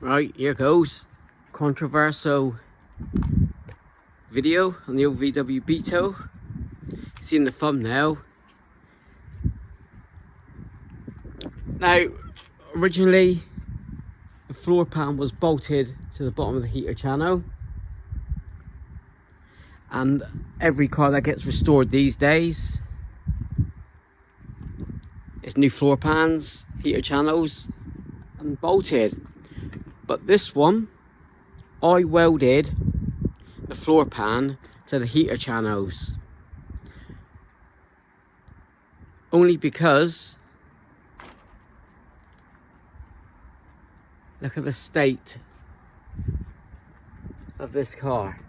Right, here goes. Controversial video on the old VW Beetle. See in the thumbnail. Now, originally the floor pan was bolted to the bottom of the heater channel, and every car that gets restored these days is new floor pans, heater channels, and bolted. But this one, I welded the floor pan to the heater channels only because look at the state of this car.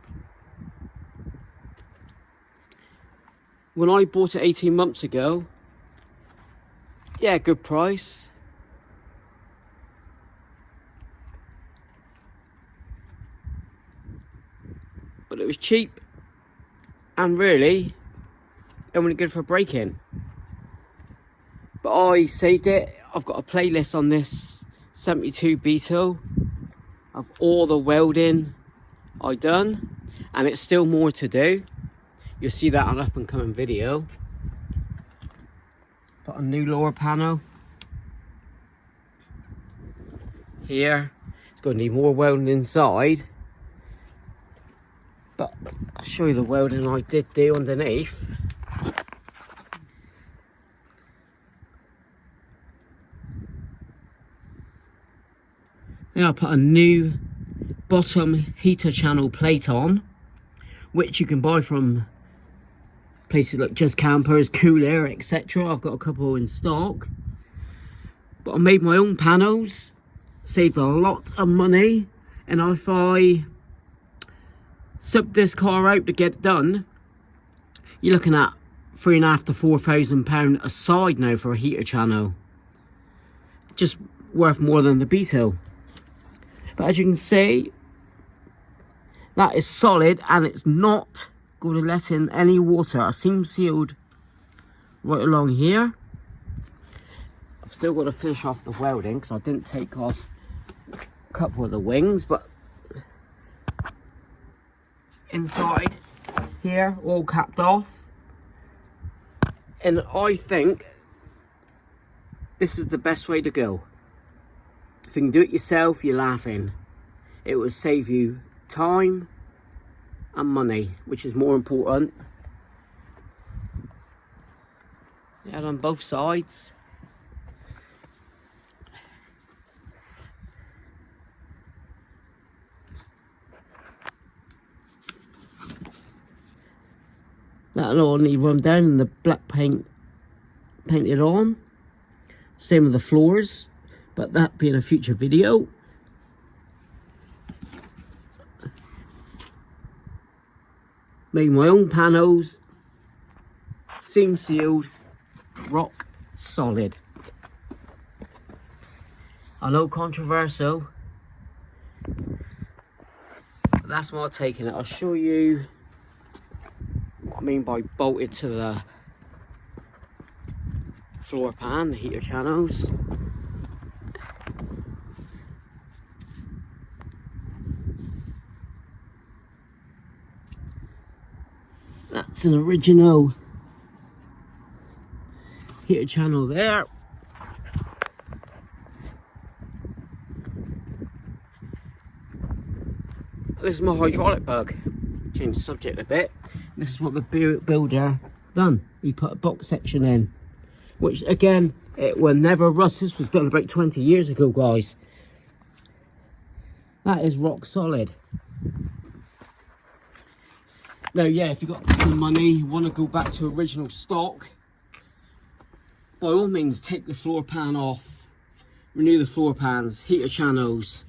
When I bought it 18 months ago, yeah, good price. But it was cheap and really only good for braking. But I saved it. I've got a playlist on this 72 Beetle of all the welding I done, and it's still more to do. You'll see that on an up and coming video. Put a new lower panel here. It's going to need more welding inside, but I'll show you the welding I did do underneath. Then I put a new bottom heater channel plate on, which you can buy from places like Just Campers, Cool Air, etc. I've got a couple in stock. But I made my own panels, saved a lot of money, and if I sub this car out to get it done, you're looking at £3,500 to £4,000 a side now for a heater channel. Just worth more than the Beetle. But as you can see, that is solid and it's not going to let in any water. I seam sealed right along here. I've still got to finish off the welding because I didn't take off a couple of the wings, but inside here all capped off. And I think this is the best way to go. If you can do it yourself, you're laughing. It will save you time and money, which is more important. Yeah, on both sides. That'll all need run down and the black paint painted on. Same with the floors, but that being a future video. Made my own panels, seam sealed, rock solid. I know controversial, but that's my take on it. I'll show you what I mean by bolted to the floor pan, the heater channels. That's an original heater channel there. This is my hydraulic bug. Change the subject a bit. This is what the builder done. He put a box section in, which again, it will never rust. This was done about 20 years ago, guys. That is rock solid. Now, yeah, if you've got some money, you want to go back to original stock, by all means, take the floor pan off, renew the floor pans, heater channels.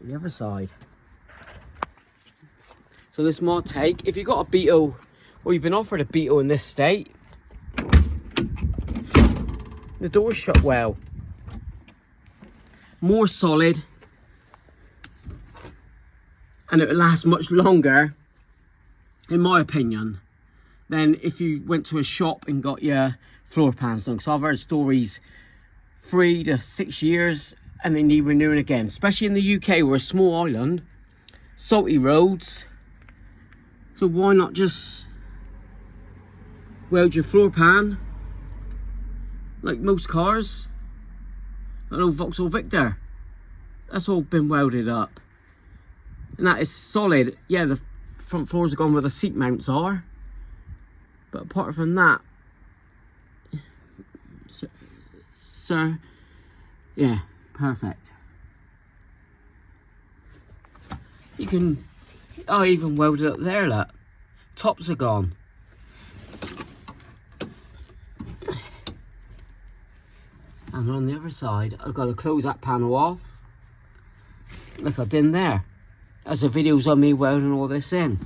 The other side. So this is my take. If you've got a Beetle, or you've been offered a Beetle in this state, the door's shut well. More solid, and it will last much longer, in my opinion, than if you went to a shop and got your floor pans done. Because I've heard stories 3 to 6 years and they need renewing again, especially in the UK. We're a small island, salty roads, so why not just weld your floor pan like most cars? I know Vauxhall Victor, that's all been welded up, and that is solid. Yeah, the front floors are gone where the seat mounts are, but apart from that, so yeah, perfect. You can, I even welded up there, look, tops are gone. And on the other side, I've got to close that panel off, like I did there. As the videos of me welding all this in.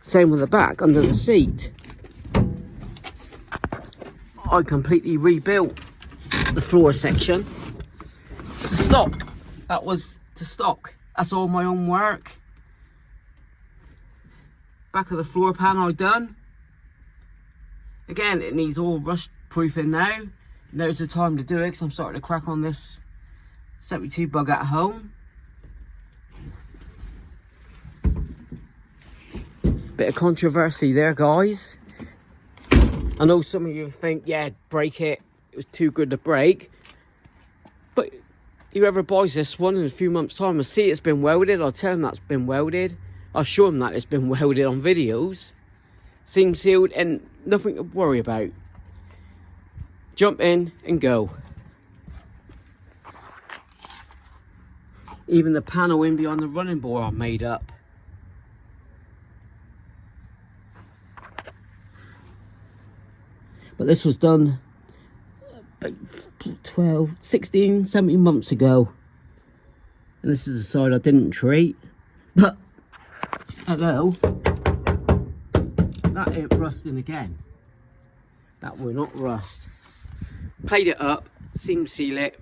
Same with the back, under the seat. I completely rebuilt the floor section to stock. That was to stock. That's all my own work. Back of the floor pan I done. Again, it needs all rust proofing now. Now's the time to do it because I'm starting to crack on this 72 bug at home. Bit of controversy there, guys. I know some of you think, yeah, break it. It was too good to break. But whoever buys this one in a few months' time will see it's been welded. I'll tell them that's been welded. I'll show them that it's been welded on videos. Seam sealed and nothing to worry about. Jump in and go. Even the panel in behind the running board are made up. But this was done about 12, 16, 17 months ago. And this is the side I didn't treat. But, hello, that ain't rusting again. That will not rust. Plate it up, seam seal it,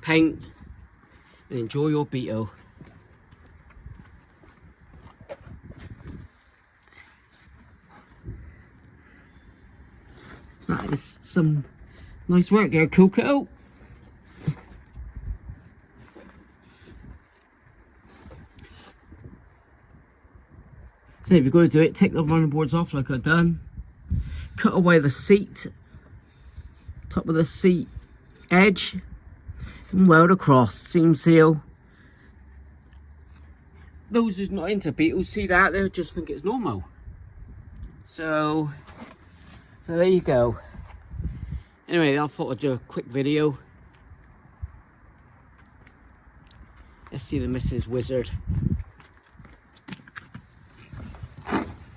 paint, and enjoy your beetle. That is some nice work there, Coco. So if you're going to do it, take the running boards off like I've done. Cut away the seat, top of the seat edge, and weld across, seam seal. Those who's not into beetles see that, they'll just think it's normal. So there you go. Anyway, I thought I'd do a quick video. Let's see the Mrs. Wizard.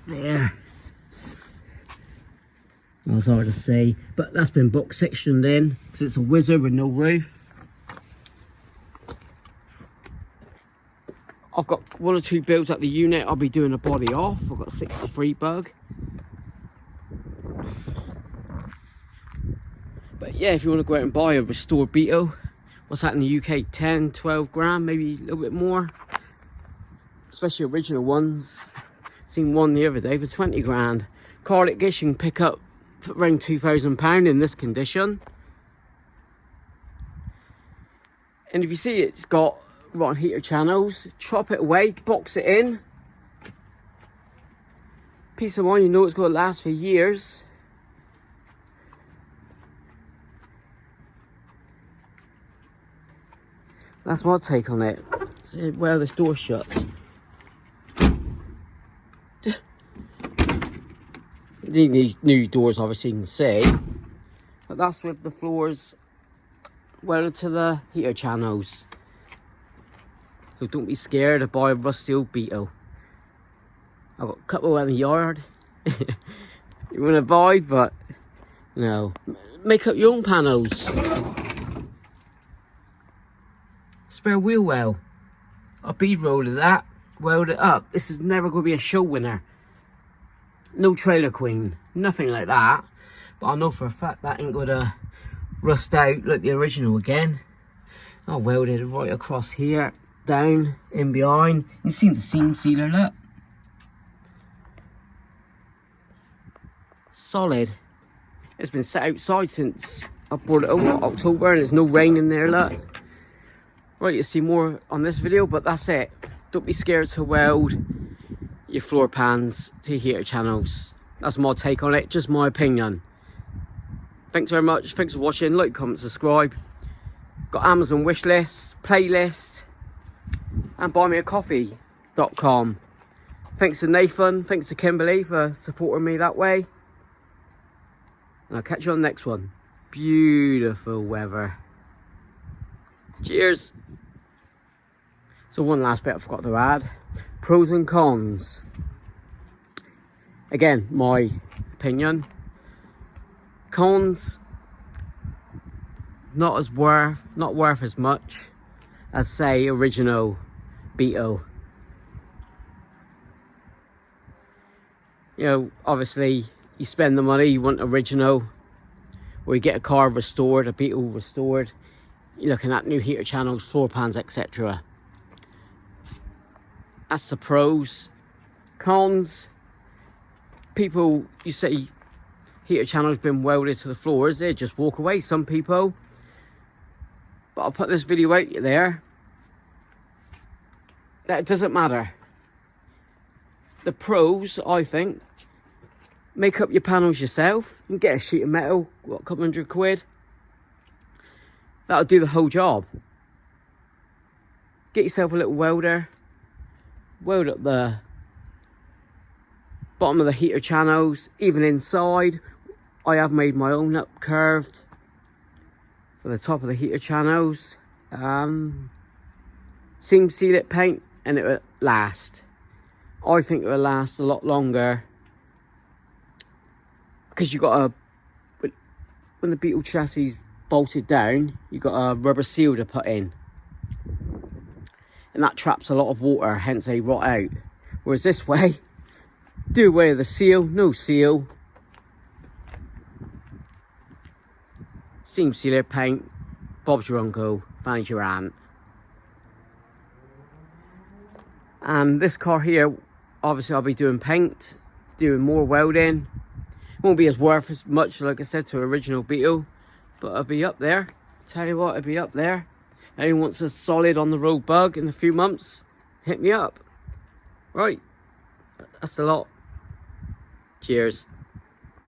There. That was hard to say, but that's been box sectioned in because it's a Wizard with no roof. I've got 1 or 2 builds at the unit. I'll be doing a body off. I've got a 63 bug. But yeah, if you want to go out and buy a restored beetle, what's that in the UK? 10, 12 grand, maybe a little bit more. Especially original ones. Seen one the other day for 20 grand. Carlet Gish you can pick up for around £2,000 in this condition. And if you see it's got rotten heater channels, chop it away, box it in. Peace of mind, you know it's going to last for years. That's my take on it. See where this door shuts. These new doors obviously you can see, but that's with the floors welded to the heater channels. So don't be scared to buy a rusty old beetle. I've got a couple in the yard. You want to buy, but you know, make up your own panels. Spare wheel well. A bead roll of that, weld it up. This is never going to be a show winner. No trailer queen, nothing like that. But I know for a fact that ain't gonna rust out like the original again. I welded it right across here, down, in behind. You see the seam sealer, look. solid. It's been set outside since I brought it over October, and there's no rain in there, look. Right, you'll see more on this video, but that's it. Don't be scared to weld your floor pans to heater channels. That's my take on it, just my opinion. Thanks very much, thanks for watching. Like, comment, subscribe. Got Amazon wish list, playlist, and buymeacoffee.com. Thanks to Nathan, thanks to Kimberly for supporting me that way. And I'll catch you on the next one. Beautiful weather. Cheers. So one last bit I forgot to add. Pros and cons. Again, my opinion. Cons, not worth as much as, say, original Beetle. You know, obviously you spend the money, you want original, or you get a car restored, a Beetle restored. You're looking at new heater channels, floor pans, etc. That's the pros. Cons, people, you say heater channel's been welded to the floors, they just walk away, some people. But I'll put this video out there. That doesn't matter. The pros, I think, make up your panels yourself. You can get a sheet of metal, what, a couple £100. That'll do the whole job. Get yourself a little welder. Weld up the bottom of the heater channels, even inside. I have made my own up curved for the top of the heater channels. Seam seal it paint and it will last. I think it will last a lot longer, because you got a, when the Beetle chassis is bolted down, you got a rubber seal to put in, and that traps a lot of water, hence they rot out. Whereas this way, do away with the seal, no seal. Seam sealer, paint, Bob's your uncle, Fanny's your aunt. And this car here, obviously I'll be doing paint, doing more welding. Won't be as worth as much, like I said, to original Beetle, but I'll be up there. Tell you what, I'll be up there. Anyone wants a solid on the road bug in a few months, hit me up. Right, that's a lot. Cheers.